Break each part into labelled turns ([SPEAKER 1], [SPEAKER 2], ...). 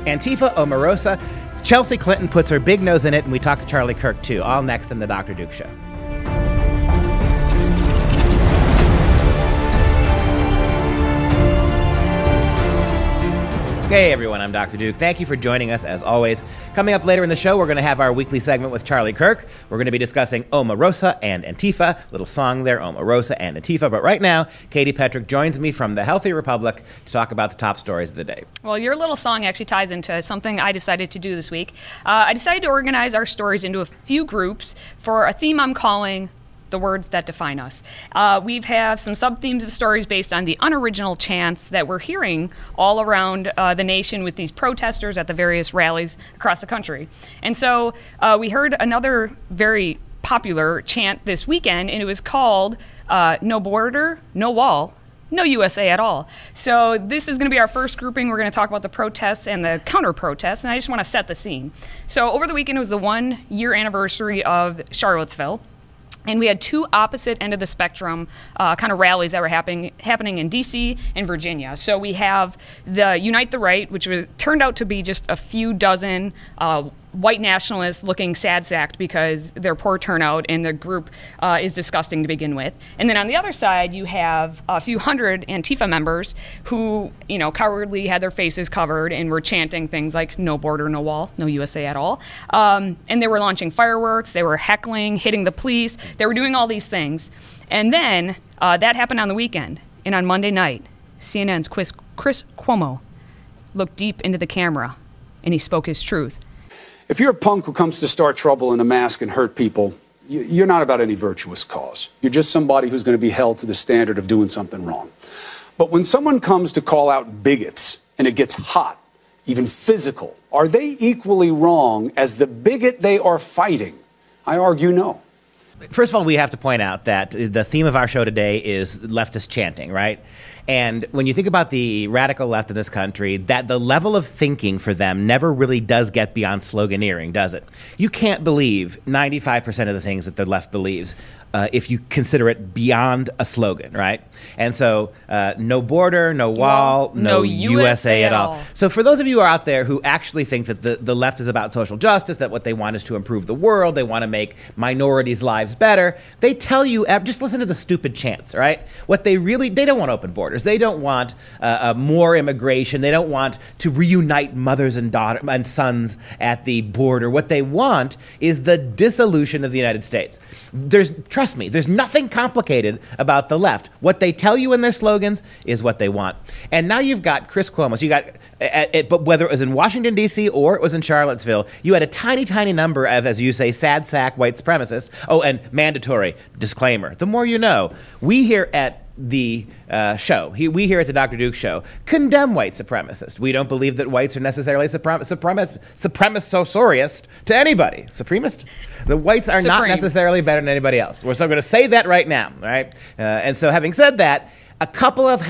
[SPEAKER 1] Antifa, Omarosa. Chelsea Clinton puts her big nose in it, and we talk to Charlie Kirk, too. All next in the Dr. Duke Show. Hey everyone, I'm Dr. Duke. Thank you for joining us as always. Coming up later in the show, we're going to have our weekly segment with Charlie Kirk. We're going to be discussing Omarosa and Antifa. Little song there, Omarosa and Antifa. But right now, Katie Petrick joins me from the Healthy Republic to talk about the top stories of the day.
[SPEAKER 2] Well, your little song actually ties into something I decided to do this week. I decided to organize our stories into a few groups for a theme I'm calling the words that define us. We have some sub-themes of stories based on the unoriginal chants that we're hearing all around the nation with these protesters at the various rallies across the country. And so we heard another very popular chant this weekend, and it was called No Border, No Wall, No USA at all. So this is going to be our first grouping. We're going to talk about the protests and the counter-protests, and I just want to set the scene. So over the weekend, it was the 1-year anniversary of Charlottesville. And we had two opposite end of the spectrum kind of rallies that were happening in D.C. and Virginia. So we have the Unite the Right, which turned out to be just a few dozen white nationalists looking sad-sacked because their poor turnout and the group is disgusting to begin with. And then on the other side, you have a few hundred Antifa members who, you know, cowardly had their faces covered and were chanting things like no border, no wall, no USA at all. And they were launching fireworks, they were heckling, hitting the police, they were doing all these things. And then that happened on the weekend. And on Monday night, CNN's Chris Cuomo looked deep into the camera and he spoke his truth.
[SPEAKER 3] If you're a punk who comes to start trouble in a mask and hurt people, you're not about any virtuous cause. You're just somebody who's going to be held to the standard of doing something wrong. But when someone comes to call out bigots and it gets hot, even physical, are they equally wrong as the bigot they are fighting? I argue no.
[SPEAKER 1] First of all, we have to point out that the theme of our show today is leftist chanting, right? And when you think about the radical left in this country, that the level of thinking for them never really does get beyond sloganeering, does it? You can't believe 95% of the things that the left believes if you consider it beyond a slogan, right? And so no border, no wall, no USA at all. So for those of you who are out there who actually think that the left is about social justice, that what they want is to improve the world, they want to make minorities' lives better, they tell you, just listen to the stupid chants, right? What they don't want open borders. They don't want more immigration. They don't want to reunite mothers and daughters and sons at the border. What they want is the dissolution of the United States. Trust me, there's nothing complicated about the left. What they tell you in their slogans is what they want. And now you've got Chris Cuomo. So you got, but whether it was in Washington, D.C. or it was in Charlottesville, you had a tiny, tiny number of, as you say, sad sack white supremacists. Oh, and mandatory disclaimer. The more you know. We here at the show, we here at the Dr. Duke Show, condemn white supremacists. We don't believe that whites are necessarily supremacists to anybody. Supremacist? The whites are not necessarily better than anybody else. So I'm going to say that right now, right? And so having said that, a couple of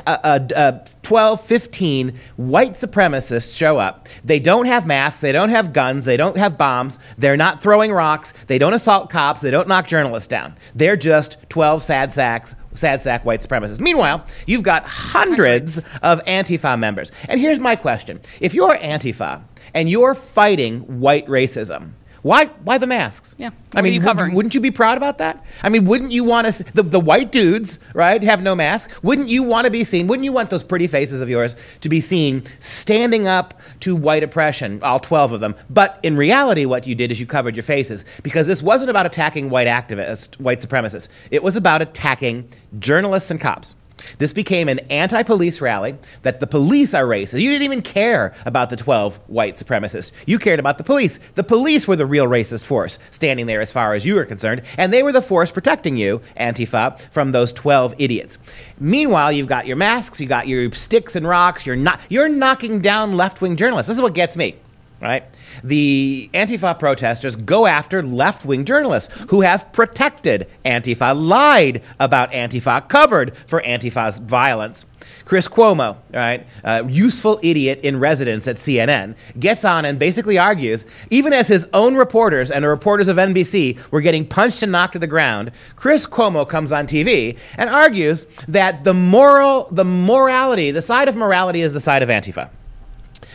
[SPEAKER 1] 12, 15 white supremacists show up. They don't have masks. They don't have guns. They don't have bombs. They're not throwing rocks. They don't assault cops. They don't knock journalists down. They're just 12 sad sack white supremacists. Meanwhile, you've got hundreds of Antifa members. And here's my question. If you're Antifa and you're fighting white racism, why the masks?
[SPEAKER 2] Yeah.
[SPEAKER 1] I mean, wouldn't you be proud about that? I mean, wouldn't you want to, the white dudes, right, have no masks? Wouldn't you want to be seen, wouldn't you want those pretty faces of yours to be seen standing up to white oppression, all 12 of them? But in reality, what you did is you covered your faces, because this wasn't about attacking white activists, white supremacists. It was about attacking journalists and cops. This became an anti-police rally, that the police are racist. You didn't even care about the 12 white supremacists. You cared about the police. The police were the real racist force standing there as far as you were concerned, and they were the force protecting you, Antifa, from those 12 idiots. Meanwhile, you've got your masks, you got your sticks and rocks, you're knocking down left-wing journalists. This is what gets me. Right? The Antifa protesters go after left-wing journalists who have protected Antifa, lied about Antifa, covered for Antifa's violence. Chris Cuomo, right, useful idiot in residence at CNN, gets on and basically argues, even as his own reporters and the reporters of NBC were getting punched and knocked to the ground, Chris Cuomo comes on TV and argues that the side of morality is the side of Antifa.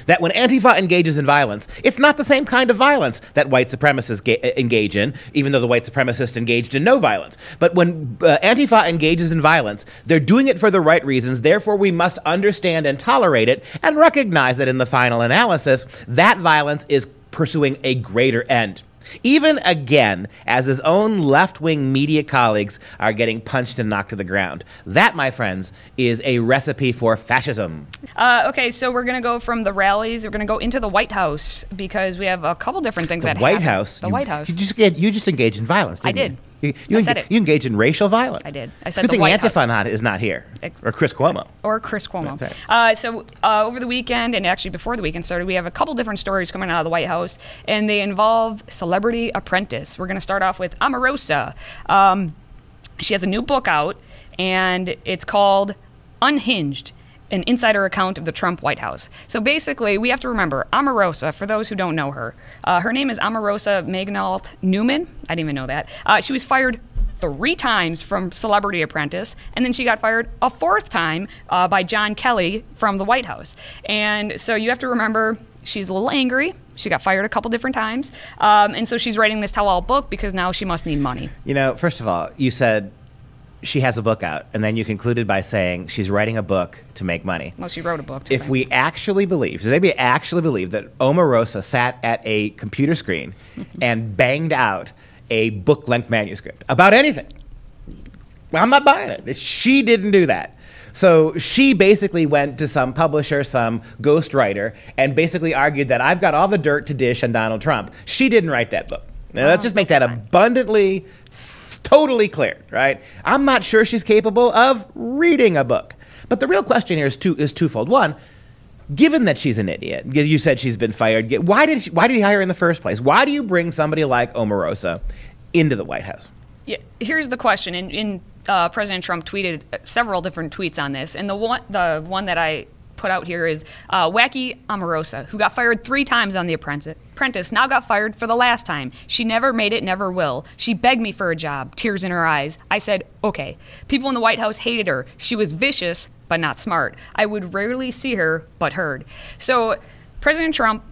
[SPEAKER 1] That when Antifa engages in violence, it's not the same kind of violence that white supremacists engage in, even though the white supremacists engaged in no violence. But when Antifa engages in violence, they're doing it for the right reasons. Therefore, we must understand and tolerate it and recognize that in the final analysis, that violence is pursuing a greater end. Even again, as his own left-wing media colleagues are getting punched and knocked to the ground. That, my friends, is a recipe for fascism.
[SPEAKER 2] Okay, so we're going to go from the rallies. We're going to go into the White House because we have a couple different things that happen. The White House.
[SPEAKER 1] You just engaged in violence, didn't you?
[SPEAKER 2] I did.
[SPEAKER 1] You engaged in racial violence.
[SPEAKER 2] I did. I
[SPEAKER 1] said it's a good thing Antifa is not here. Or Chris Cuomo.
[SPEAKER 2] Or Chris Cuomo.
[SPEAKER 1] That's right.
[SPEAKER 2] So over the weekend, and actually before the weekend started, we have a couple different stories coming out of the White House, and they involve Celebrity Apprentice. We're going to start off with Omarosa. She has a new book out, and it's called Unhinged, an insider account of the Trump White House. So basically, we have to remember, Omarosa, for those who don't know her, her name is Omarosa Magnalt Newman. I didn't even know that. She was fired 3 times from Celebrity Apprentice, and then she got fired a 4th time by John Kelly from the White House. And so you have to remember, she's a little angry. She got fired a couple different times. And so she's writing this tell-all book because now she must need money.
[SPEAKER 1] You know, first of all, you said she has a book out, and then you concluded by saying she's writing a book to make money.
[SPEAKER 2] Well, she wrote a book.
[SPEAKER 1] If we actually believe, does anybody actually believe that Omarosa sat at a computer screen and banged out a book-length manuscript about anything? Well, I'm not buying it. She didn't do that. So she basically went to some publisher, some ghostwriter, and basically argued that I've got all the dirt to dish on Donald Trump. She didn't write that book. Now, let's just make that abundantly, totally clear, right? I'm not sure she's capable of reading a book. But the real question here is twofold. One, given that she's an idiot, you said she's been fired, why did he hire her in the first place? Why do you bring somebody like Omarosa into the White House?
[SPEAKER 2] Yeah, here's the question. President Trump tweeted several different tweets on this, and the one that I put out here is wacky Omarosa, who got fired 3 times on The Apprentice, now got fired for the last time. She never made it, never will. She begged me for a job, tears in her eyes. I said, okay. People in the White House hated her. She was vicious, but not smart. I would rarely see her, but heard. So President Trump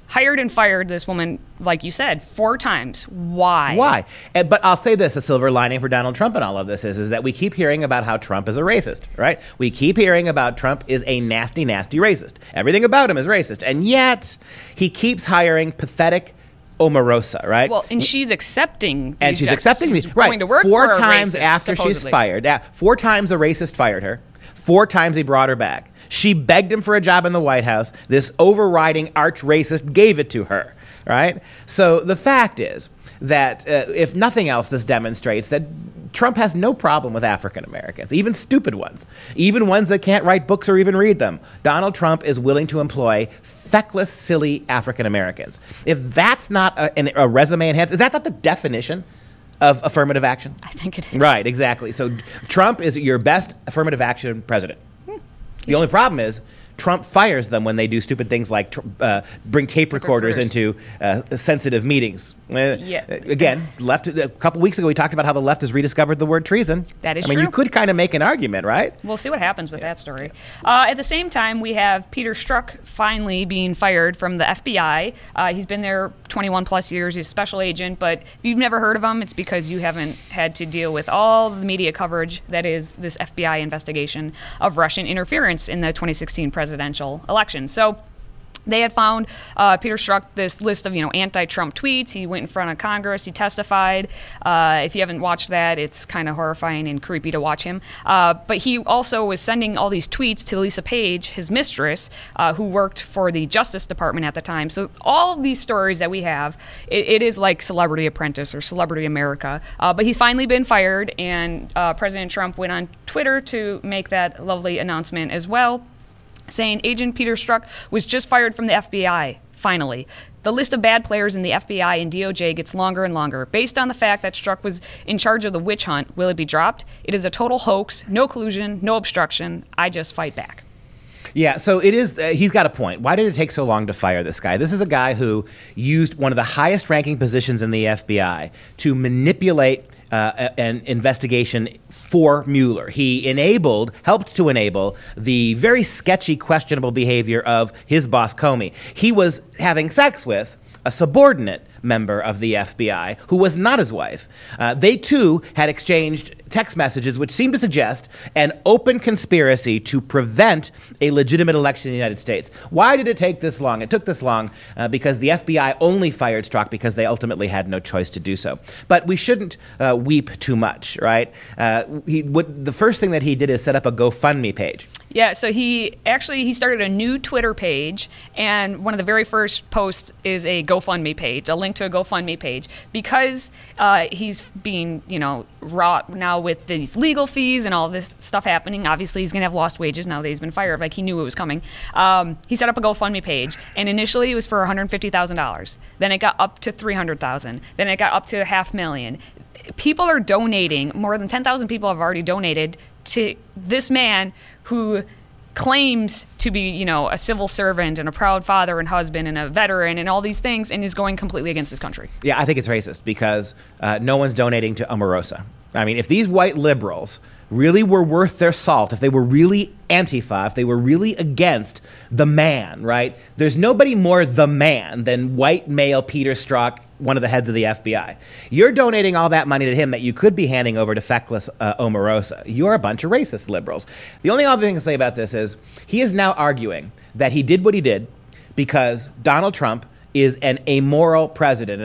[SPEAKER 2] hired and fired this woman, like you said, 4 times. Why?
[SPEAKER 1] Why? But I'll say this, a silver lining for Donald Trump in all of this is that we keep hearing about how Trump is a racist, right? We keep hearing about Trump is a nasty, nasty racist. Everything about him is racist. And yet, he keeps hiring pathetic Omarosa, right?
[SPEAKER 2] Well, and she's accepting these.
[SPEAKER 1] And she's accepting these. Right.
[SPEAKER 2] Going to work
[SPEAKER 1] 4
[SPEAKER 2] for
[SPEAKER 1] times
[SPEAKER 2] a racist,
[SPEAKER 1] after
[SPEAKER 2] supposedly.
[SPEAKER 1] she's fired. 4 times a racist fired her. 4 times he brought her back. She begged him for a job in the White House. This overriding arch racist gave it to her, right? So the fact is that if nothing else, this demonstrates that Trump has no problem with African Americans, even stupid ones, even ones that can't write books or even read them. Donald Trump is willing to employ feckless, silly African Americans. If that's not a resume enhancer, is that not the definition of affirmative action?
[SPEAKER 2] I think it is.
[SPEAKER 1] Right, exactly. So Trump is your best affirmative action president. The only problem is Trump fires them when they do stupid things like bring tape recorders into sensitive meetings.
[SPEAKER 2] Yeah.
[SPEAKER 1] Again, left. A couple weeks ago, we talked about how the left has rediscovered the word treason.
[SPEAKER 2] That is
[SPEAKER 1] true. I mean, you could kind of make an argument, right?
[SPEAKER 2] We'll see what happens with that story. At the same time, we have Peter Strzok finally being fired from the FBI. He's been there 21 plus years. He's a special agent, but if you've never heard of him, it's because you haven't had to deal with all the media coverage that is this FBI investigation of Russian interference in the 2016 presidential election. So they had found Peter Strzok this list of anti-Trump tweets. He went in front of Congress. He testified. If you haven't watched that, it's kind of horrifying and creepy to watch him. But he also was sending all these tweets to Lisa Page, his mistress, who worked for the Justice Department at the time. So all of these stories that we have, it is like Celebrity Apprentice or Celebrity America. But he's finally been fired, and President Trump went on Twitter to make that lovely announcement as well, saying Agent Peter Strzok was just fired from the FBI, finally. The list of bad players in the FBI and DOJ gets longer and longer. Based on the fact that Strzok was in charge of the witch hunt, will it be dropped? It is a total hoax, no collusion, no obstruction. I just fight back.
[SPEAKER 1] Yeah, so it is. He's got a point. Why did it take so long to fire this guy? This is a guy who used one of the highest-ranking positions in the FBI to manipulate an investigation for Mueller. He helped to enable the very sketchy, questionable behavior of his boss, Comey. He was having sex with a subordinate member of the FBI who was not his wife. They too had exchanged text messages which seemed to suggest an open conspiracy to prevent a legitimate election in the United States. Why did it take this long? It took this long because the FBI only fired Strzok because they ultimately had no choice to do so. But we shouldn't weep too much, right? The first thing that he did is set up a GoFundMe page.
[SPEAKER 2] Yeah, so he started a new Twitter page, and one of the very first posts is a GoFundMe page, a link to a GoFundMe page, because he's being, wrought now with these legal fees and all this stuff happening. Obviously, he's going to have lost wages now that he's been fired. Like, he knew it was coming. He set up a GoFundMe page, and initially it was for $150,000. Then it got up to $300,000. Then it got up to $500,000. People are donating. More than 10,000 people have already donated to this man who claims to be, a civil servant and a proud father and husband and a veteran and all these things, and is going completely against his country.
[SPEAKER 1] Yeah, I think it's racist because no one's donating to Omarosa. I mean, if these white liberals really were worth their salt, if they were really Antifa, if they were really against the man, right? There's nobody more the man than white male Peter Strzok, one of the heads of the FBI. You're donating all that money to him that you could be handing over to feckless Omarosa. You're a bunch of racist liberals. The only other thing to say about this is he is now arguing that he did what he did because Donald Trump is an immoral president,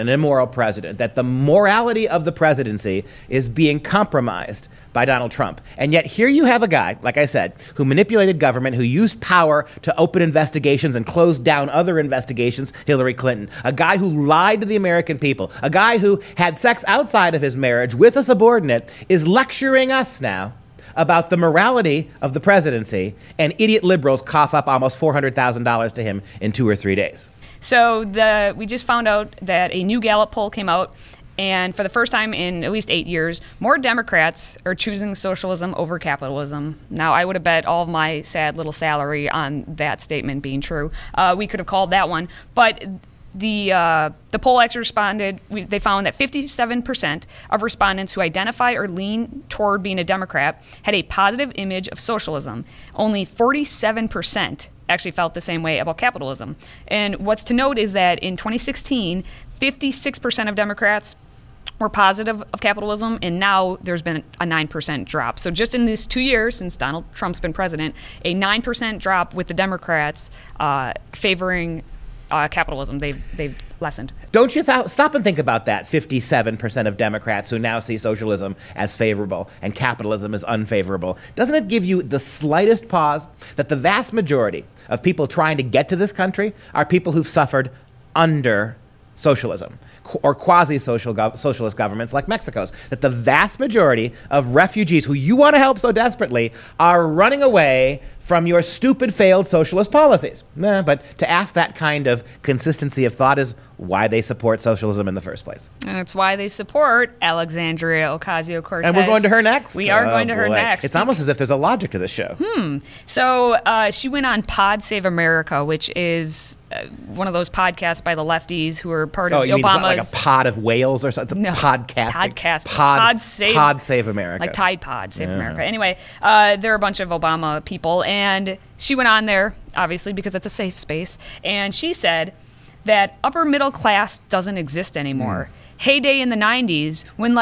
[SPEAKER 1] that the morality of the presidency is being compromised by Donald Trump. And yet here you have a guy, like I said, who manipulated government, who used power to open investigations and close down other investigations, Hillary Clinton, a guy who lied to the American people, a guy who had sex outside of his marriage with a subordinate, is lecturing us now about the morality of the presidency, and idiot liberals cough up almost $400,000 to him in 2 or 3 days.
[SPEAKER 2] So we just found out that a new Gallup poll came out, and for the first time in at least 8 years, more Democrats are choosing socialism over capitalism. Now, I would have bet all of my sad little salary on that statement being true. We could have called that one, but the poll actually responded. They found that 57% of respondents who identify or lean toward being a Democrat had a positive image of socialism. Only 47% actually felt the same way about capitalism. And what's to note is that in 2016, 56% of Democrats were positive of capitalism, and now there's been a 9% drop. So just in these 2 years since Donald Trump's been president, a 9% drop with the Democrats favoring capitalism. They've lessened.
[SPEAKER 1] Don't you stop and think about that? 57% of Democrats who now see socialism as favorable and capitalism as unfavorable. Doesn't it give you the slightest pause that the vast majority of people trying to get to this country are people who've suffered under socialism or quasi-socialist governments like Mexico's? That the vast majority of refugees who you want to help so desperately are running away from your stupid, failed socialist policies. But to ask that kind of consistency of thought is why they support socialism in the first place.
[SPEAKER 2] And it's why they support Alexandria Ocasio-Cortez.
[SPEAKER 1] And we're going to her next?
[SPEAKER 2] We are going to her next.
[SPEAKER 1] It's almost as if there's a logic to this show.
[SPEAKER 2] So she went on Pod Save America, which is one of those podcasts by the lefties who are part of Obama's...
[SPEAKER 1] Oh, you mean like a pod of whales or something?
[SPEAKER 2] No,
[SPEAKER 1] podcasting.
[SPEAKER 2] Pod
[SPEAKER 1] Save America.
[SPEAKER 2] Like Tide Pod Save America. Anyway, there are a bunch of Obama people, and she went on there, obviously, because it's a safe space, and she said that upper middle class doesn't exist anymore. Heyday in the 90s when,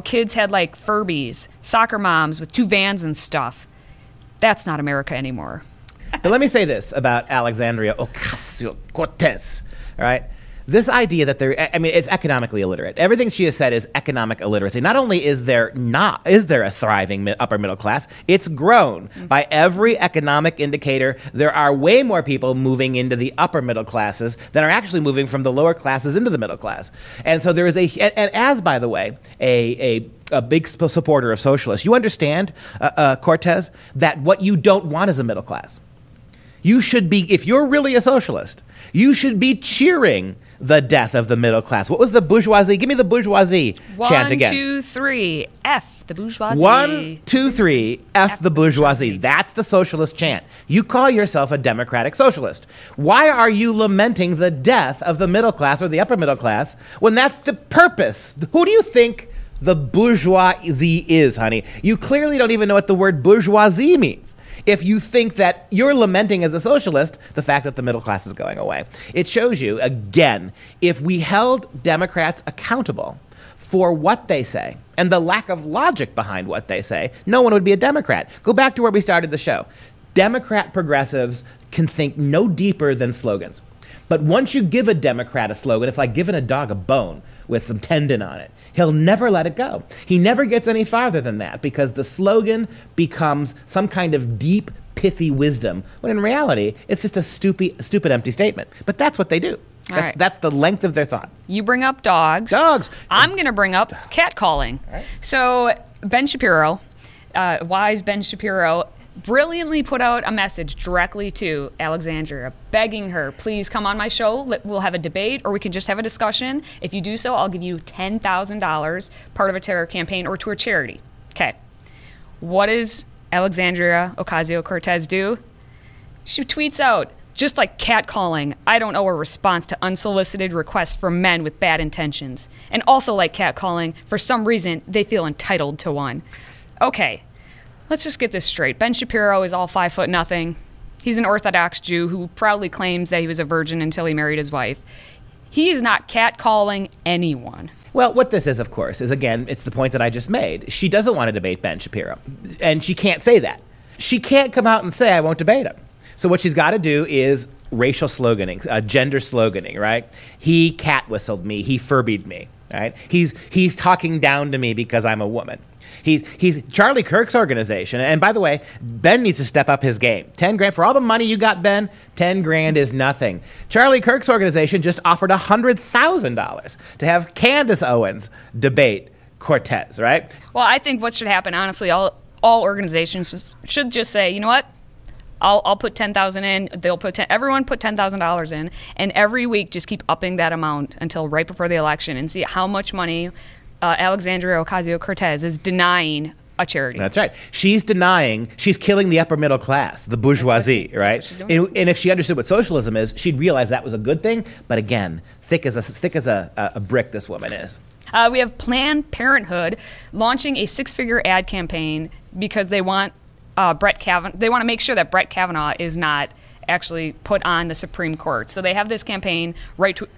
[SPEAKER 2] kids had, Furbies, soccer moms with 2 vans and stuff. That's not America anymore.
[SPEAKER 1] But let me say this about Alexandria Ocasio-Cortez, all right? This idea that it's economically illiterate. Everything she has said is economic illiteracy. Not only is there a thriving upper middle class, it's grown. By every economic indicator, there are way more people moving into the upper middle classes than are actually moving from the lower classes into the middle class. And so there is by the way, a big supporter of socialists, you understand, Cortez, that what you don't want is a middle class. You should be, if you're really a socialist, you should be cheering the death of the middle class. What was the bourgeoisie? Give me the bourgeoisie chant again.
[SPEAKER 2] 1, 2, 3. F F the bourgeoisie.
[SPEAKER 1] 1, 2, 3, F the bourgeoisie. That's the socialist chant. You call yourself a democratic socialist. Why are you lamenting the death of the middle class or the upper middle class when that's the purpose? Who do you think the bourgeoisie is, honey? You clearly don't even know what the word bourgeoisie means. If you think that you're lamenting as a socialist the fact that the middle class is going away. It shows you, again, if we held Democrats accountable for what they say and the lack of logic behind what they say, no one would be a Democrat. Go back to where we started the show. Democrat progressives can think no deeper than slogans. But once you give a Democrat a slogan, it's like giving a dog a bone with some tendon on it. He'll never let it go. He never gets any farther than that because the slogan becomes some kind of deep, pithy wisdom, when in reality, it's just a stupid empty statement. But that's what they do. That's the length of their thought.
[SPEAKER 2] You bring up dogs.
[SPEAKER 1] Dogs.
[SPEAKER 2] I'm going to bring up catcalling. Right. So Ben Shapiro, wise Ben Shapiro, brilliantly put out a message directly to Alexandria, begging her, please come on my show. We'll have a debate, or we can just have a discussion. If you do so, I'll give you $10,000, part of a terror campaign, or to a charity. Okay. What does Alexandria Ocasio-Cortez do? She tweets out, just like catcalling, I don't owe a response to unsolicited requests from men with bad intentions. And also like catcalling, for some reason, they feel entitled to one. Okay. Let's just get this straight. Ben Shapiro is all 5'0". He's an Orthodox Jew who proudly claims that he was a virgin until he married his wife. He is not catcalling anyone.
[SPEAKER 1] Well, what this is, of course, is, again, it's the point that I just made. She doesn't want to debate Ben Shapiro, and she can't say that. She can't come out and say, I won't debate him. So what she's got to do is racial sloganing, gender sloganing, right? He cat whistled me. He Furbied me, right? He's talking down to me because I'm a woman. He's Charlie Kirk's organization. And by the way, Ben needs to step up his game. 10 grand for all the money you got, Ben, 10 grand is nothing. Charlie Kirk's organization just offered $100,000 to have Candace Owens debate Cortez, right?
[SPEAKER 2] Well, I think what should happen, honestly, all organizations should just say, you know what? I'll put $10,000 in. They'll put everyone put $10,000 in, and every week just keep upping that amount until right before the election, and see how much money Alexandria Ocasio-Cortez is denying a charity.
[SPEAKER 1] That's right. She's killing the upper middle class, the bourgeoisie, right? And if she understood what socialism is, she'd realize that was a good thing. But again, thick as a brick, this woman is.
[SPEAKER 2] We have Planned Parenthood launching a 6-figure ad campaign because they want Brett Kavanaugh. They want to make sure that Brett Kavanaugh is not actually put on the Supreme Court. So they have this campaign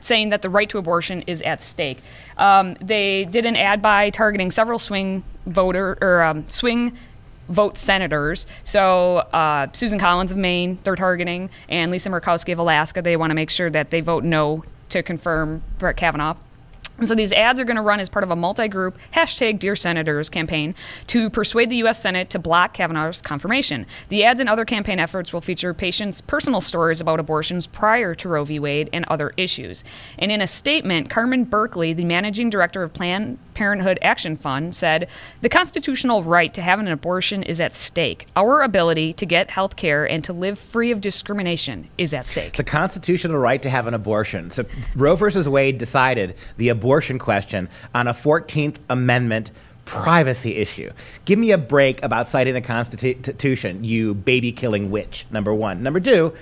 [SPEAKER 2] saying that the right to abortion is at stake. They did an ad buy targeting several swing vote senators. So Susan Collins of Maine, they're targeting, and Lisa Murkowski of Alaska. They want to make sure that they vote no to confirm Brett Kavanaugh. And so these ads are going to run as part of a multi-group #DearSenators campaign to persuade the U.S. Senate to block Kavanaugh's confirmation. The ads and other campaign efforts will feature patients' personal stories about abortions prior to Roe v. Wade and other issues. And in a statement, Carmen Berkeley, the managing director of Planned Parenthood Action Fund, said, "The constitutional right to have an abortion is at stake. Our ability to get health care and to live free of discrimination is at stake."
[SPEAKER 1] The constitutional right to have an abortion. So Roe versus Wade decided the abortion question on a 14th Amendment privacy issue. Give me a break about citing the Constitution, you baby-killing witch, number one. Number two,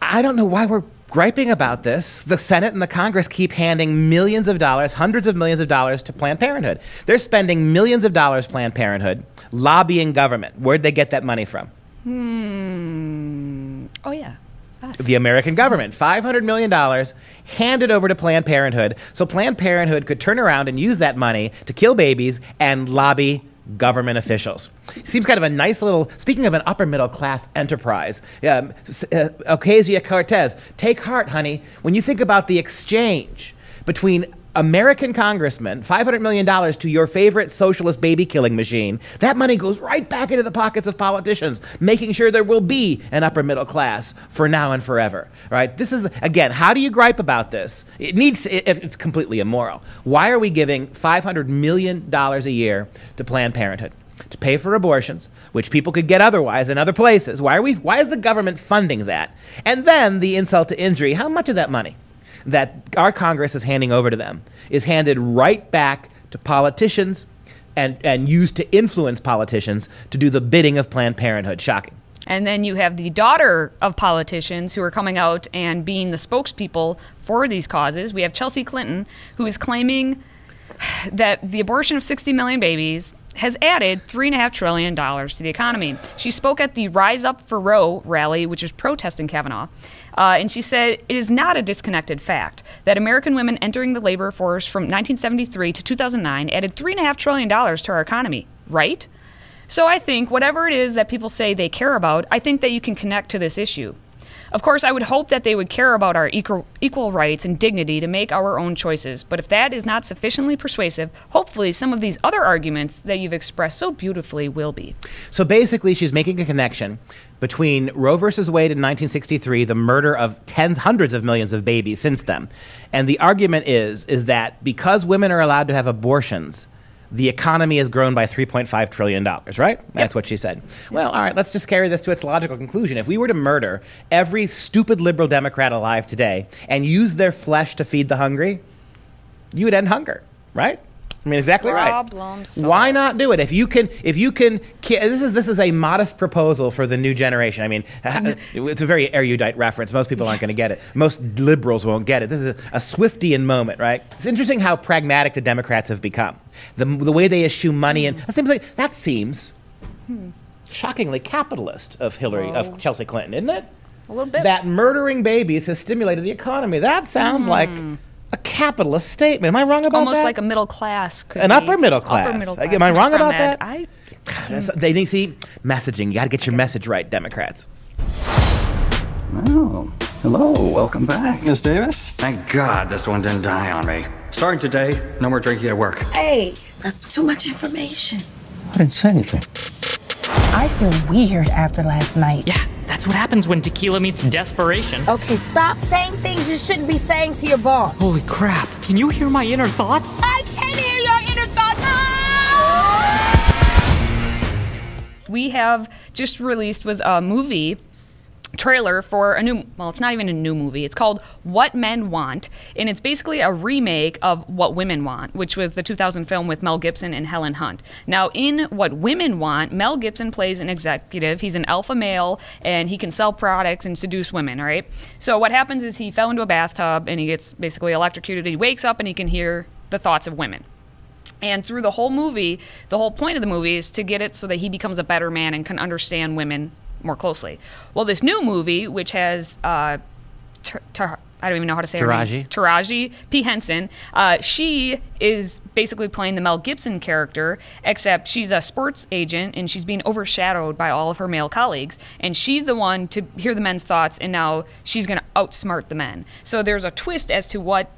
[SPEAKER 1] I don't know why we're griping about this. The Senate and the Congress keep handing millions of dollars, hundreds of millions of dollars to Planned Parenthood. They're spending millions of dollars, Planned Parenthood, lobbying government. Where'd they get that money from?
[SPEAKER 2] Oh, yeah.
[SPEAKER 1] The American government, $500 million handed over to Planned Parenthood so Planned Parenthood could turn around and use that money to kill babies and lobby government officials. Seems kind of a nice little, speaking of an upper middle class enterprise, Ocasio-Cortez, take heart, honey, when you think about the exchange between American congressmen, $500 million to your favorite socialist baby-killing machine, that money goes right back into the pockets of politicians, making sure there will be an upper middle class for now and forever, right? This is, again, how do you gripe about this? It's completely immoral. Why are we giving $500 million a year to Planned Parenthood? To pay for abortions, which people could get otherwise in other places. Why is the government funding that? And then the insult to injury, how much of that money that our Congress is handing over to them is handed right back to politicians, and used to influence politicians to do the bidding of Planned Parenthood. Shocking.
[SPEAKER 2] And then you have the daughter of politicians who are coming out and being the spokespeople for these causes. We have Chelsea Clinton, who is claiming that the abortion of 60 million babies has added $3.5 trillion to the economy. She spoke at the Rise Up for Roe rally, which is protesting Kavanaugh, and she said it is not a disconnected fact that American women entering the labor force from 1973 to 2009 added $3.5 trillion to our economy, right? So I think whatever it is that people say they care about, I think that you can connect to this issue. Of course, I would hope that they would care about our equal rights and dignity to make our own choices. But if that is not sufficiently persuasive, hopefully some of these other arguments that you've expressed so beautifully will be.
[SPEAKER 1] So basically, she's making a connection between Roe versus Wade in 1963, the murder of hundreds of millions of babies since then. And the argument is that because women are allowed to have abortions, the economy has grown by $3.5 trillion, right? That's what she said. Well, all right, let's just carry this to its logical conclusion. If we were to murder every stupid liberal Democrat alive today and use their flesh to feed the hungry, you would end hunger, right? I mean, exactly
[SPEAKER 2] Problem
[SPEAKER 1] right.
[SPEAKER 2] solved.
[SPEAKER 1] Why not do it? If you can, this is a modest proposal for the new generation. I mean, it's a very erudite reference. Most people aren't going to get it. Most liberals won't get it. This is a Swiftian moment, right? It's interesting how pragmatic the Democrats have become. The way they eschew money, and that seems shockingly capitalist of Chelsea Clinton, isn't it?
[SPEAKER 2] A little bit.
[SPEAKER 1] That murdering babies has stimulated the economy. That sounds like a capitalist statement. Am I wrong about that?
[SPEAKER 2] Almost like a middle class.
[SPEAKER 1] An upper middle class.
[SPEAKER 2] Upper middle class.
[SPEAKER 1] Am I wrong about that? They need to see messaging. You got to get your message right, Democrats.
[SPEAKER 4] Oh, hello. Welcome back, Miss Davis. Thank God this one didn't die on me. Starting today, no more drinking at work.
[SPEAKER 5] Hey, that's too much information.
[SPEAKER 4] I didn't say anything.
[SPEAKER 5] I feel weird after last night.
[SPEAKER 6] Yeah, that's what happens when tequila meets desperation.
[SPEAKER 5] Okay, stop saying things you shouldn't be saying to your boss.
[SPEAKER 6] Holy crap. Can you hear my inner thoughts?
[SPEAKER 5] I can hear your inner thoughts.
[SPEAKER 2] We have just released was a movie trailer for a new, well, it's not even a new movie. It's called What Men Want, and it's basically a remake of What Women Want, which was the 2000 film with Mel Gibson and Helen Hunt. Now, in What Women Want, Mel Gibson plays an executive. He's an alpha male, and he can sell products and seduce women, all right? So what happens is he fell into a bathtub, and he gets basically electrocuted. He wakes up, and he can hear the thoughts of women. And through the whole movie, the whole point of the movie is to get it so that he becomes a better man and can understand women more closely. Well, this new movie, which has I don't even know how to say her name. Taraji P. Henson. She is basically playing the Mel Gibson character, except she's a sports agent and she's being overshadowed by all of her male colleagues. And she's the one to hear the men's thoughts, and now she's going to outsmart the men. So there's a twist as to what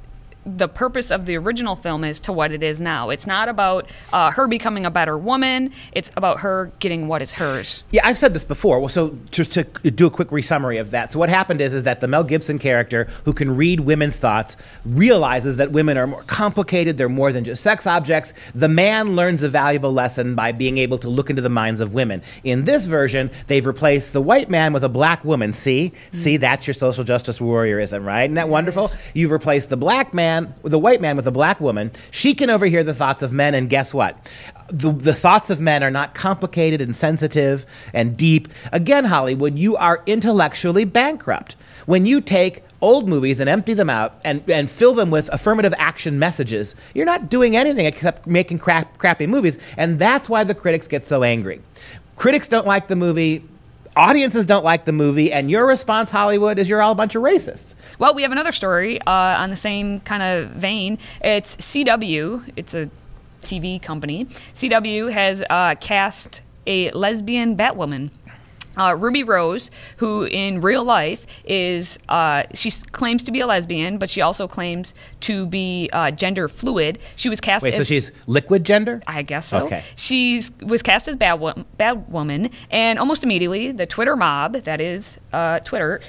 [SPEAKER 2] the purpose of the original film is to what it is now. It's not about her becoming a better woman. It's about her getting what is hers.
[SPEAKER 1] Yeah, I've said this before. Well, so to do a quick resummary of that. So what happened is that the Mel Gibson character, who can read women's thoughts, realizes that women are more complicated. They're more than just sex objects. The man learns a valuable lesson by being able to look into the minds of women. In this version, they've replaced the white man with a black woman. See, that's your social justice warriorism, right? Isn't that wonderful? You've replaced the black man, the white man, with a black woman. She can overhear the thoughts of men, and guess what? The thoughts of men are not complicated and sensitive and deep. Again, Hollywood, you are intellectually bankrupt. When you take old movies and empty them out and fill them with affirmative action messages, you're not doing anything except making crappy movies, and that's why the critics get so angry. Critics don't like the movie. Audiences don't like the movie, and your response, Hollywood, is you're all a bunch of racists.
[SPEAKER 2] Well, we have another story on the same kind of vein. It's CW. It's a TV company. CW has cast a lesbian Batwoman. Ruby Rose, who in real life is, she claims to be a lesbian, but she also claims to be gender fluid. She was cast as...
[SPEAKER 1] Wait, so she's liquid gender?
[SPEAKER 2] I guess so.
[SPEAKER 1] Okay.
[SPEAKER 2] She was cast as Batwoman, and almost immediately, the Twitter mob, that is Twitter,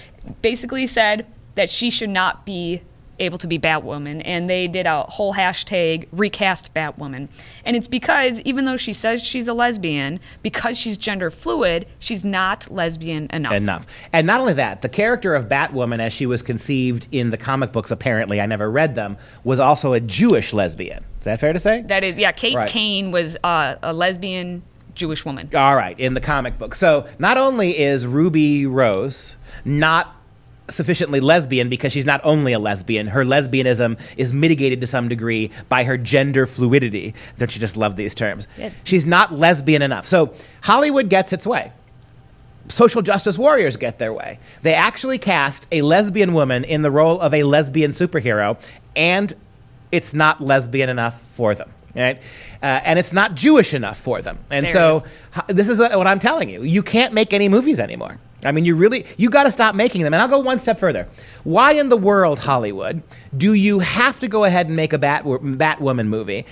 [SPEAKER 2] basically said that she should not be able to be Batwoman, and they did a whole hashtag recast Batwoman. And it's because even though she says she's a lesbian, because she's gender fluid, she's not lesbian enough.
[SPEAKER 1] And not only that, the character of Batwoman as she was conceived in the comic books, apparently, I never read them, was also a Jewish lesbian. Is that fair to say?
[SPEAKER 2] That is, yeah, Kate Kane was a lesbian Jewish woman.
[SPEAKER 1] All right, in the comic book. So not only is Ruby Rose not sufficiently lesbian because she's not only a lesbian, her lesbianism is mitigated to some degree by her gender fluidity. Don't you just love these terms? Yeah. She's not lesbian enough. So Hollywood gets its way. Social justice warriors get their way. They actually cast a lesbian woman in the role of a lesbian superhero, and it's not lesbian enough for them. Right? And it's not Jewish enough for them. And so this is what I'm telling you. You can't make any movies anymore. I mean, you got to stop making them. And I'll go one step further. Why in the world, Hollywood, do you have to go ahead and make a Batwoman movie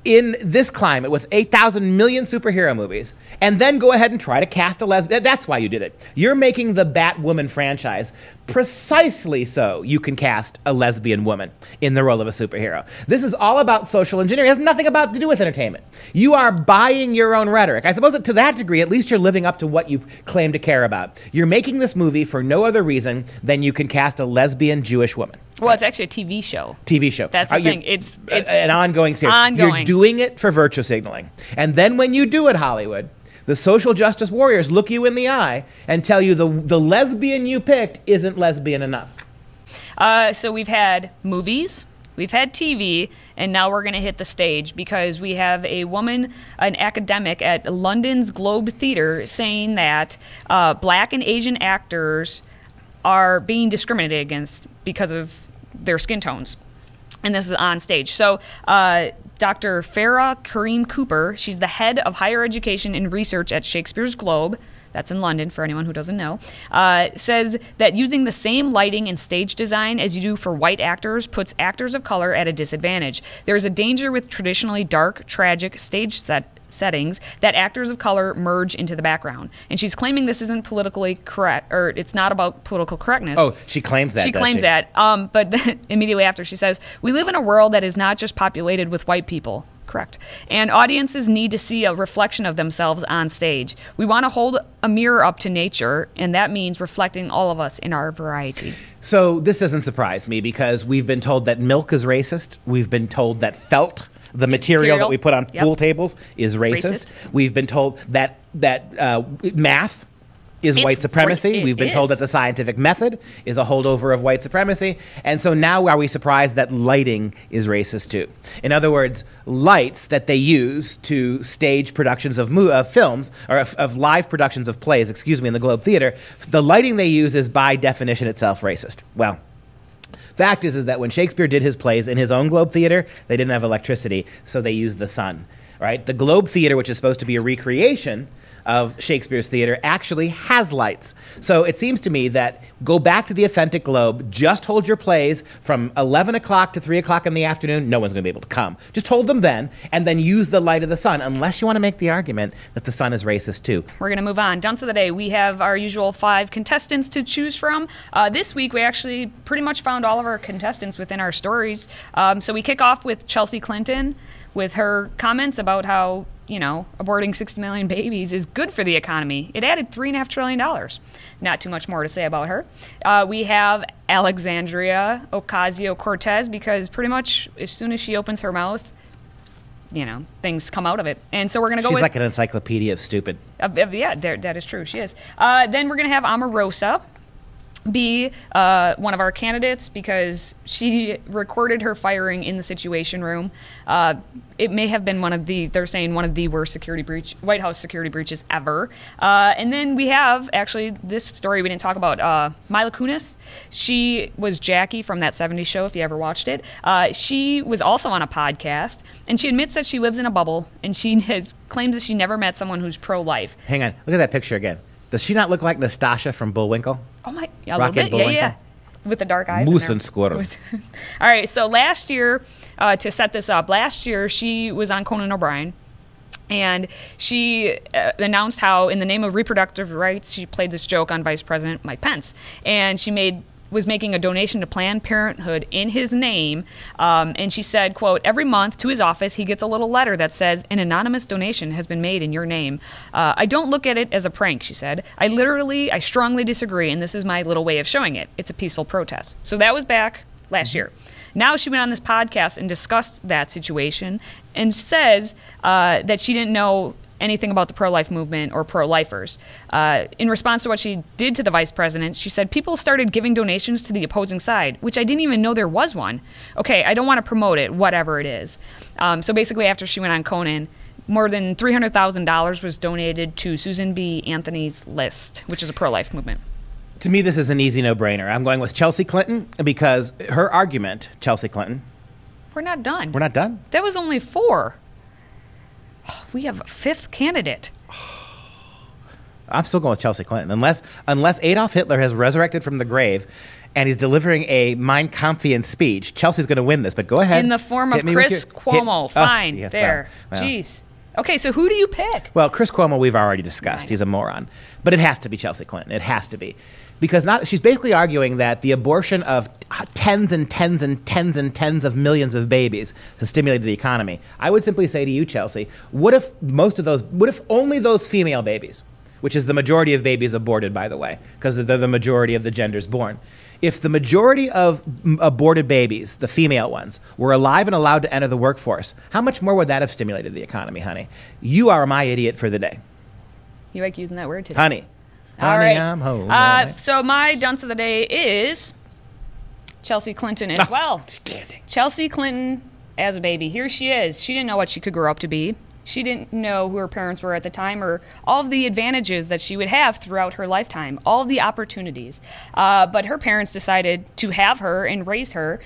[SPEAKER 1] in this climate with 8,000 million superhero movies and then go ahead and try to cast a lesbian? That's why you did it. You're making the Batwoman franchise precisely so you can cast a lesbian woman in the role of a superhero. This is all about social engineering. It has nothing to do with entertainment. You are buying your own rhetoric. I suppose that to that degree, at least you're living up to what you claim to care about. You're making this movie for no other reason than you can cast a lesbian Jewish woman.
[SPEAKER 2] Well, it's actually a TV show.
[SPEAKER 1] TV show.
[SPEAKER 2] That's the thing. It's
[SPEAKER 1] an ongoing series. You're doing it for virtue signaling. And then when you do it, Hollywood, the social justice warriors look you in the eye and tell you the lesbian you picked isn't lesbian enough.
[SPEAKER 2] So we've had movies, we've had TV, and now we're going to hit the stage because we have a woman, an academic at London's Globe Theatre, saying that black and Asian actors are being discriminated against because of their skin tones. And this is on stage. So Dr. Farah Kareem Cooper, she's the head of higher education and research at Shakespeare's Globe, that's in London for anyone who doesn't know, says that using the same lighting and stage design as you do for white actors puts actors of color at a disadvantage. There's a danger with traditionally dark, tragic stage settings that actors of color merge into the background. And she's claiming this isn't politically correct, or it's not about political correctness.
[SPEAKER 1] Oh, she claims that,
[SPEAKER 2] She claims that. But immediately after she says, we live in a world that is not just populated with white people. Correct. And audiences need to see a reflection of themselves on stage. We want to hold a mirror up to nature, and that means reflecting all of us in our variety.
[SPEAKER 1] So this doesn't surprise me because we've been told that milk is racist. We've been told that felt, the material that we put on pool tables, is racist. We've been told that math is white supremacy. We've been told that the scientific method is a holdover of white supremacy. And so now are we surprised that lighting is racist too? In other words, lights that they use to stage productions of films, or of live productions of plays, in the Globe Theatre, the lighting they use is by definition itself racist. Well, fact is that when Shakespeare did his plays in his own Globe Theatre, they didn't have electricity, so they used the sun, right? The Globe Theatre, which is supposed to be a recreation of Shakespeare's theater, actually has lights. So it seems to me that go back to the authentic Globe, just hold your plays from 11 o'clock to 3 o'clock in the afternoon. No one's going to be able to come. Just hold them then, and then use the light of the sun, unless you want to make the argument that the sun is racist too.
[SPEAKER 2] We're going to move on. Dunce of the day. We have our usual 5 contestants to choose from. This week, we actually pretty much found all of our contestants within our stories. So we kick off with Chelsea Clinton with her comments about how, aborting 60 million babies is good for the economy. It added $3.5 trillion. Not too much more to say about her. We have Alexandria Ocasio-Cortez, because pretty much as soon as she opens her mouth, things come out of it. And so we're going to go
[SPEAKER 1] She's like an encyclopedia of stupid.
[SPEAKER 2] Yeah, that is true. She is. Then we're going to have Omarosa be one of our candidates, because she recorded her firing in the Situation Room. It may have been they're saying one of the worst White House security breaches ever. And then we have, actually, this story we didn't talk about, Mila Kunis. She was Jackie from that 70s show, if you ever watched it. She was also on a podcast, and she admits that she lives in a bubble, and she claims that she never met someone who's pro-life.
[SPEAKER 1] Hang on, look at that picture again. Does she not look like Nastasha from Bullwinkle?
[SPEAKER 2] Oh my, a little bit, yeah. With the dark eyes.
[SPEAKER 1] Moose and squirrel.
[SPEAKER 2] All right, so last year, to set this up, last year she was on Conan O'Brien, and she announced how, in the name of reproductive rights, she played this joke on Vice President Mike Pence. And she made was making a donation to Planned Parenthood in his name, and she said, quote, every month to his office he gets a little letter that says an anonymous donation has been made in your name. I don't look at it as a prank, she said. I strongly disagree, and this is my little way of showing it. It's a peaceful protest. So that was back last year. Now she went on this podcast and discussed that situation and says that she didn't know anything about the pro-life movement or pro-lifers. In response to what she did to the vice president, she said people started giving donations to the opposing side, which I didn't even know there was one. Okay, I don't want to promote it, whatever it is. So basically after she went on Conan, more than $300,000 was donated to Susan B. Anthony's List, which is a pro-life movement.
[SPEAKER 1] To me, this is an easy no-brainer. I'm going with Chelsea Clinton because her argument, Chelsea Clinton.
[SPEAKER 2] We're not done.
[SPEAKER 1] We're not done?
[SPEAKER 2] That was only 4. We have a 5th candidate.
[SPEAKER 1] I'm still going with Chelsea Clinton. Unless Adolf Hitler has resurrected from the grave and he's delivering a Mein Kampfian speech, Chelsea's going to win this. But go ahead.
[SPEAKER 2] In the form of Chris Cuomo. Fine.
[SPEAKER 1] Yes,
[SPEAKER 2] there.
[SPEAKER 1] well.
[SPEAKER 2] Jeez. Okay, so who do you pick?
[SPEAKER 1] Well, Chris Cuomo we've already discussed. He's a moron. But it has to be Chelsea Clinton. It has to be. Because she's basically arguing that the abortion of tens and tens and tens and tens of millions of babies has stimulated the economy. I would simply say to you, Chelsea, what if only those female babies, which is the majority of babies aborted, by the way, because they're the majority of the genders born. If the majority of aborted babies, the female ones, were alive and allowed to enter the workforce, how much more would that have stimulated the economy, honey? You are my idiot for the day.
[SPEAKER 2] You like using that word today.
[SPEAKER 1] Honey.
[SPEAKER 2] All right.
[SPEAKER 1] I'm home.
[SPEAKER 2] So my dunce of the day is Chelsea Clinton as well.
[SPEAKER 1] Standing.
[SPEAKER 2] Chelsea Clinton as a baby. Here she is. She didn't know what she could grow up to be. She didn't know who her parents were at the time or all of the advantages that she would have throughout her lifetime, all of the opportunities. But her parents decided to have her and raise her.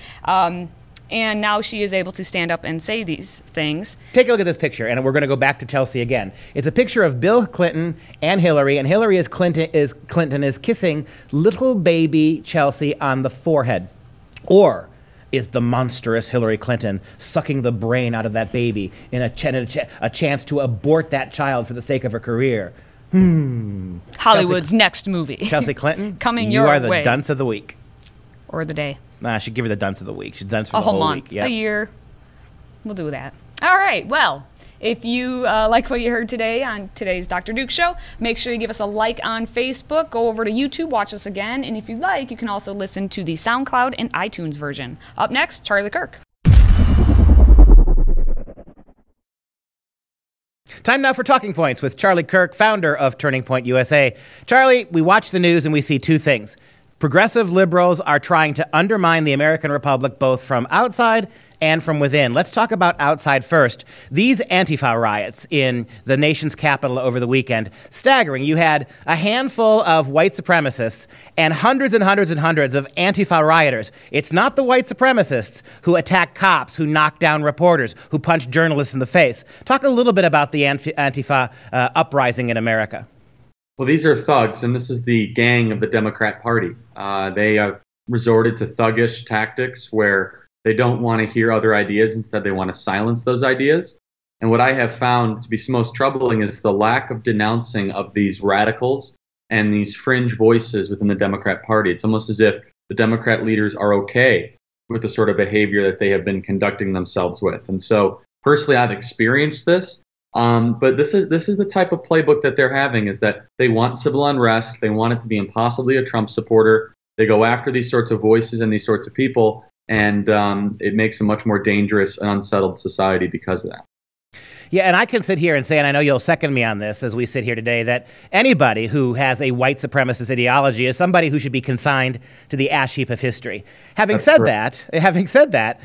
[SPEAKER 2] And now she is able to stand up and say these things.
[SPEAKER 1] Take a look at this picture, and we're going to go back to Chelsea again. It's a picture of Bill Clinton and Hillary Clinton is kissing little baby Chelsea on the forehead. Or is the monstrous Hillary Clinton sucking the brain out of that baby in a chance to abort that child for the sake of her career?
[SPEAKER 2] Hollywood's next movie.
[SPEAKER 1] Chelsea Clinton,
[SPEAKER 2] coming your
[SPEAKER 1] way. You are
[SPEAKER 2] way.
[SPEAKER 1] the dunce of the week.
[SPEAKER 2] Or the day.
[SPEAKER 1] Nah, I should give her the dunce of the week. She's dunce for
[SPEAKER 2] a
[SPEAKER 1] the whole
[SPEAKER 2] month,
[SPEAKER 1] week. Yep.
[SPEAKER 2] a year. We'll do that. All right. Well, if you like what you heard today on today's Dr. Duke Show, make sure you give us a like on Facebook. Go over to YouTube, watch us again. And if you like, you can also listen to the SoundCloud and iTunes version. Up next, Charlie Kirk.
[SPEAKER 1] Time now for Talking Points with Charlie Kirk, founder of Turning Point USA. Charlie, we watch the news and we see two things. Progressive liberals are trying to undermine the American Republic both from outside and from within. Let's talk about outside first. These Antifa riots in the nation's capital over the weekend, staggering. You had a handful of white supremacists and hundreds and hundreds and hundreds of Antifa rioters. It's not the white supremacists who attack cops, who knock down reporters, who punch journalists in the face. Talk a little bit about the Antifa uprising in America.
[SPEAKER 7] Well, these are thugs, and this is the gang of the Democrat Party. They have resorted to thuggish tactics where they don't want to hear other ideas. Instead, they want to silence those ideas. And what I have found to be most troubling is the lack of denouncing of these radicals and these fringe voices within the Democrat Party. It's almost as if the Democrat leaders are okay with the sort of behavior that they have been conducting themselves with. And so, personally, I've experienced this. But this is the type of playbook that they're having, is that they want civil unrest. They want it to be impossibly a Trump supporter. They go after these sorts of voices and these sorts of people, and it makes a much more dangerous and unsettled society because of that.
[SPEAKER 1] Yeah, and I can sit here and say, and I know you'll second me on this as we sit here today, that anybody who has a white supremacist ideology is somebody who should be consigned to the ash heap of history. Having said that,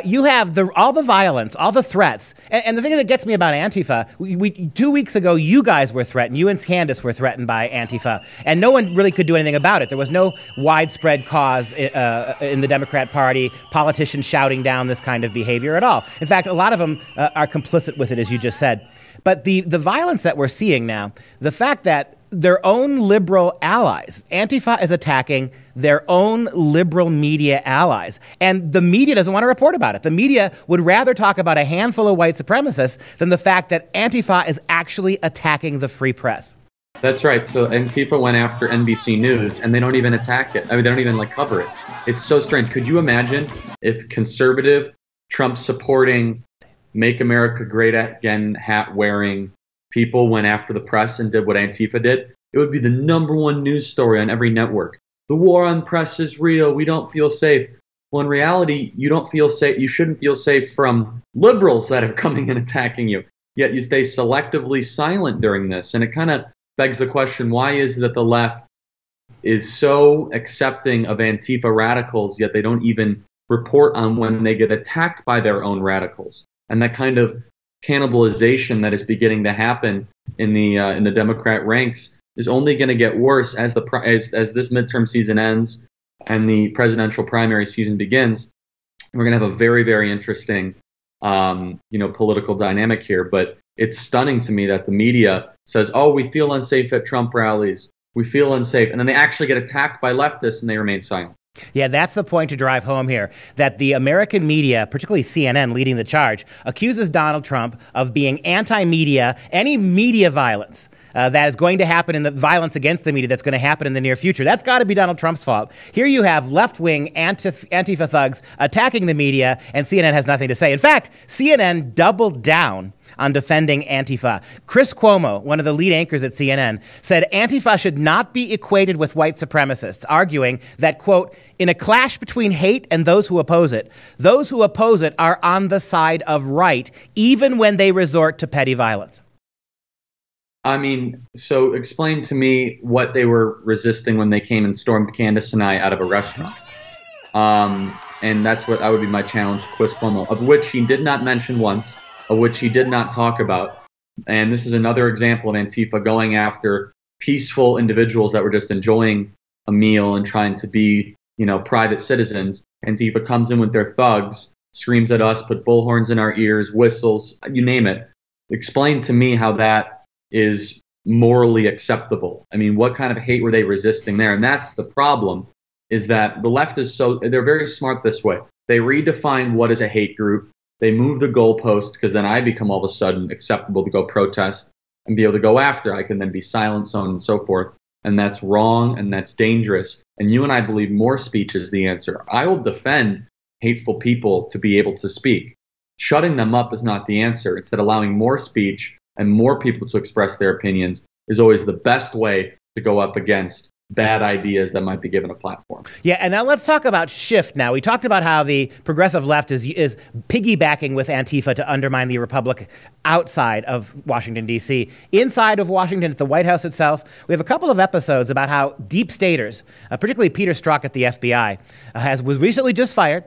[SPEAKER 1] you have all the violence, all the threats, and the thing that gets me about Antifa, 2 weeks ago, you guys were threatened, you and Candace were threatened by Antifa, and no one really could do anything about it. There was no widespread cause in the Democrat Party, politicians shouting down this kind of behavior at all. In fact, a lot of them are complicit with it, as you just said. But the violence that we're seeing now, the fact that their own liberal allies, Antifa is attacking their own liberal media allies. And the media doesn't want to report about it. The media would rather talk about a handful of white supremacists than the fact that Antifa is actually attacking the free press.
[SPEAKER 7] That's right. So Antifa went after NBC News, and they don't even attack it. I mean, they don't even like cover it. It's so strange. Could you imagine if conservative, Trump-supporting, Make America Great Again hat-wearing people went after the press and did what Antifa did? It would be the #1 news story on every network. The war on press is real. We don't feel safe. Well, in reality, you don't feel safe. You shouldn't feel safe from liberals that are coming and attacking you. Yet you stay selectively silent during this, and it kind of begs the question, why is it that the left is so accepting of Antifa radicals, yet they don't even report on when they get attacked by their own radicals? And that kind of cannibalization that is beginning to happen in the Democrat ranks is only going to get worse as this midterm season ends and the presidential primary season begins. We're going to have a very, very interesting political dynamic here. But it's stunning to me that the media says, oh, we feel unsafe at Trump rallies. We feel unsafe. And then they actually get attacked by leftists and they remain silent.
[SPEAKER 1] Yeah, that's the point to drive home here, that the American media, particularly CNN leading the charge, accuses Donald Trump of being anti-media, any media violence that is going to happen in the violence against the media that's going to happen in the near future. That's got to be Donald Trump's fault. Here you have left-wing Antifa thugs attacking the media, and CNN has nothing to say. In fact, CNN doubled down on defending Antifa. Chris Cuomo, one of the lead anchors at CNN, said Antifa should not be equated with white supremacists, arguing that, quote, in a clash between hate and those who oppose it are on the side of right, even when they resort to petty violence.
[SPEAKER 7] I mean, so explain to me what they were resisting when they came and stormed Candace and I out of a restaurant. And that's what would be my challenge to Chris Cuomo, of which he did not mention once, of which he did not talk about. And this is another example of Antifa going after peaceful individuals that were just enjoying a meal and trying to be, private citizens. Antifa comes in with their thugs, screams at us, put bullhorns in our ears, whistles, you name it. Explain to me how that is morally acceptable. I mean, what kind of hate were they resisting there? And that's the problem, is that the left is they're very smart this way. They redefine what is a hate group. They move the goalpost, because then I become all of a sudden acceptable to go protest and be able to go after. I can then be silent, so on and so forth. And that's wrong and that's dangerous. And you and I believe more speech is the answer. I will defend hateful people to be able to speak. Shutting them up is not the answer. Instead, allowing more speech and more people to express their opinions is always the best way to go up against bad ideas that might be given a platform.
[SPEAKER 1] Yeah, and now let's talk about shift now. We talked about how the progressive left is piggybacking with Antifa to undermine the republic outside of Washington, D.C. Inside of Washington, at the White House itself, we have a couple of episodes about how deep staters, particularly Peter Strzok at the FBI, was recently just fired.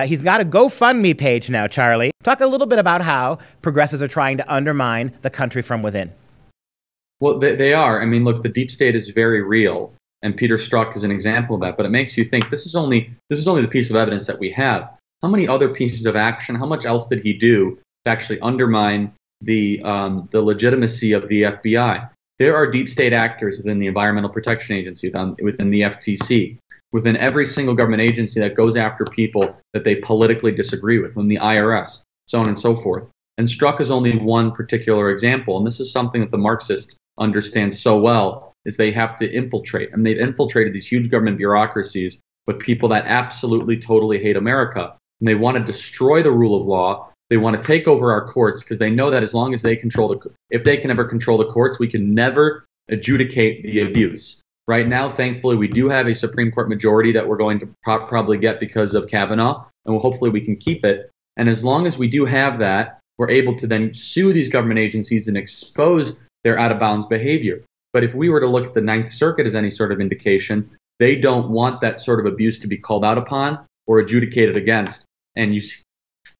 [SPEAKER 1] He's got a GoFundMe page now, Charlie. Talk a little bit about how progressives are trying to undermine the country from within.
[SPEAKER 7] Well, they are. I mean, look, the deep state is very real, and Peter Strzok is an example of that. But it makes you think, this is only the piece of evidence that we have. How many other pieces of action? How much else did he do to actually undermine the legitimacy of the FBI? There are deep state actors within the Environmental Protection Agency, within the FTC, within every single government agency that goes after people that they politically disagree with, within the IRS, so on and so forth. And Strzok is only one particular example, and this is something that the Marxists understand so well, is they have to infiltrate. And they've infiltrated these huge government bureaucracies with people that absolutely, totally hate America. And they want to destroy the rule of law. They want to take over our courts, because they know that as long as they if they can ever control the courts, we can never adjudicate the abuse. Right now, thankfully, we do have a Supreme Court majority that we're going to probably get because of Kavanaugh, and hopefully we can keep it. And as long as we do have that, we're able to then sue these government agencies and expose their out-of-bounds behavior. But if we were to look at the Ninth Circuit as any sort of indication, they don't want that sort of abuse to be called out upon or adjudicated against. And you see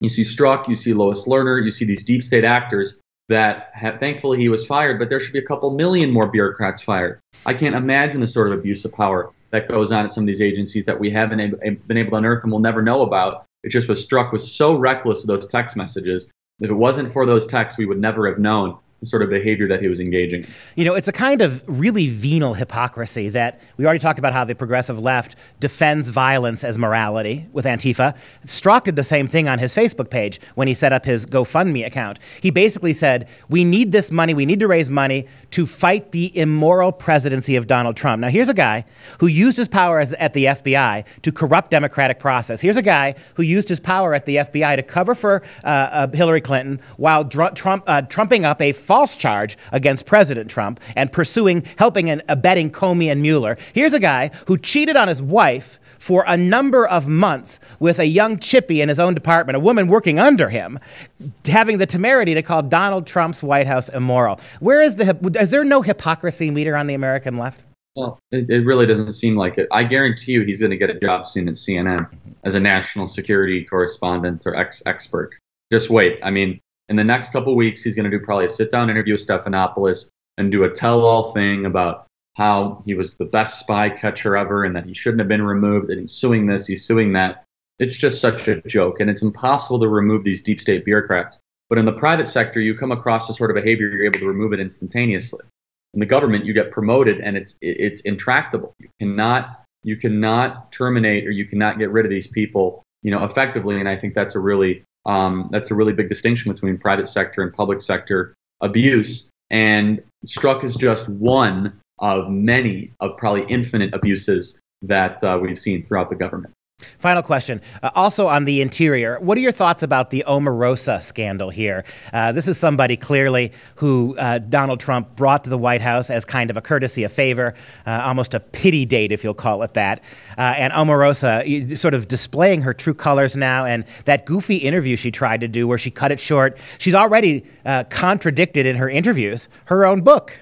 [SPEAKER 7] Strzok, you see Lois Lerner, you see these deep state actors that thankfully he was fired, but there should be a couple million more bureaucrats fired. I can't imagine the sort of abuse of power that goes on at some of these agencies that we haven't been able to unearth and will never know about. It just was Strzok was so reckless with those text messages. If it wasn't for those texts, we would never have known the sort of behavior that he was engaging in.
[SPEAKER 1] You know, it's a kind of really venal hypocrisy that we already talked about how the progressive left defends violence as morality with Antifa. Strzok did the same thing on his Facebook page when he set up his GoFundMe account. He basically said, we need this money, we need to raise money to fight the immoral presidency of Donald Trump. Now, here's a guy who used his power at the FBI to corrupt democratic process. Here's a guy who used his power at the FBI to cover for Hillary Clinton while trumping up a false charge against President Trump and helping and abetting Comey and Mueller. Here's a guy who cheated on his wife for a number of months with a young chippy in his own department, a woman working under him, having the temerity to call Donald Trump's White House immoral. Is there no hypocrisy meter on the American left?
[SPEAKER 7] Well, it really doesn't seem like it. I guarantee you he's going to get a job soon at CNN as a national security correspondent or expert. Just wait. I mean, in the next couple of weeks, he's going to do probably a sit-down interview with Stephanopoulos and do a tell-all thing about how he was the best spy catcher ever and that he shouldn't have been removed, and he's suing this, he's suing that. It's just such a joke, and it's impossible to remove these deep state bureaucrats. But in the private sector, you come across the sort of behavior, you're able to remove it instantaneously. In the government, you get promoted, and it's intractable. You cannot terminate or you cannot get rid of these people, effectively. And I think that's a really big distinction between private sector and public sector abuse. And Strzok is just one of many, of probably infinite abuses that we've seen throughout the government.
[SPEAKER 1] Final question. Also on the interior, what are your thoughts about the Omarosa scandal here? This is somebody clearly who Donald Trump brought to the White House as kind of a courtesy, a favor, almost a pity date, if you'll call it that. And Omarosa sort of displaying her true colors now, and that goofy interview she tried to do where she cut it short. She's already contradicted in her interviews her own book.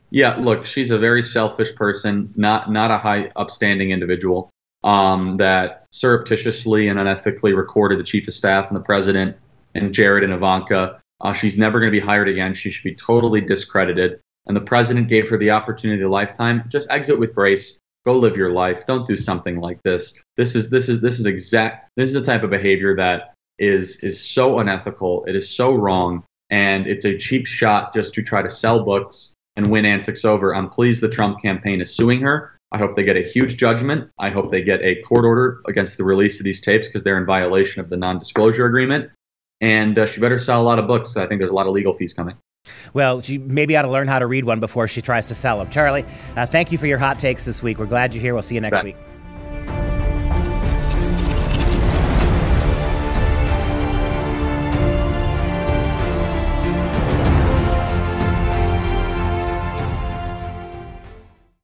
[SPEAKER 7] Yeah, look, she's a very selfish person, not a high upstanding individual. That surreptitiously and unethically recorded the chief of staff and the president and Jared and Ivanka. She's never going to be hired again. She should be totally discredited. And the president gave her the opportunity of a lifetime. Just exit with grace. Go live your life. Don't do something like this. This is the type of behavior that is so unethical. It is so wrong, and it's a cheap shot just to try to sell books and win antics over. I'm pleased the Trump campaign is suing her. I hope they get a huge judgment. I hope they get a court order against the release of these tapes because they're in violation of the non-disclosure agreement. And she better sell a lot of books. I think there's a lot of legal fees coming.
[SPEAKER 1] Well, she maybe ought to learn how to read one before she tries to sell them. Charlie, thank you for your hot takes this week. We're glad you're here. We'll see you next week.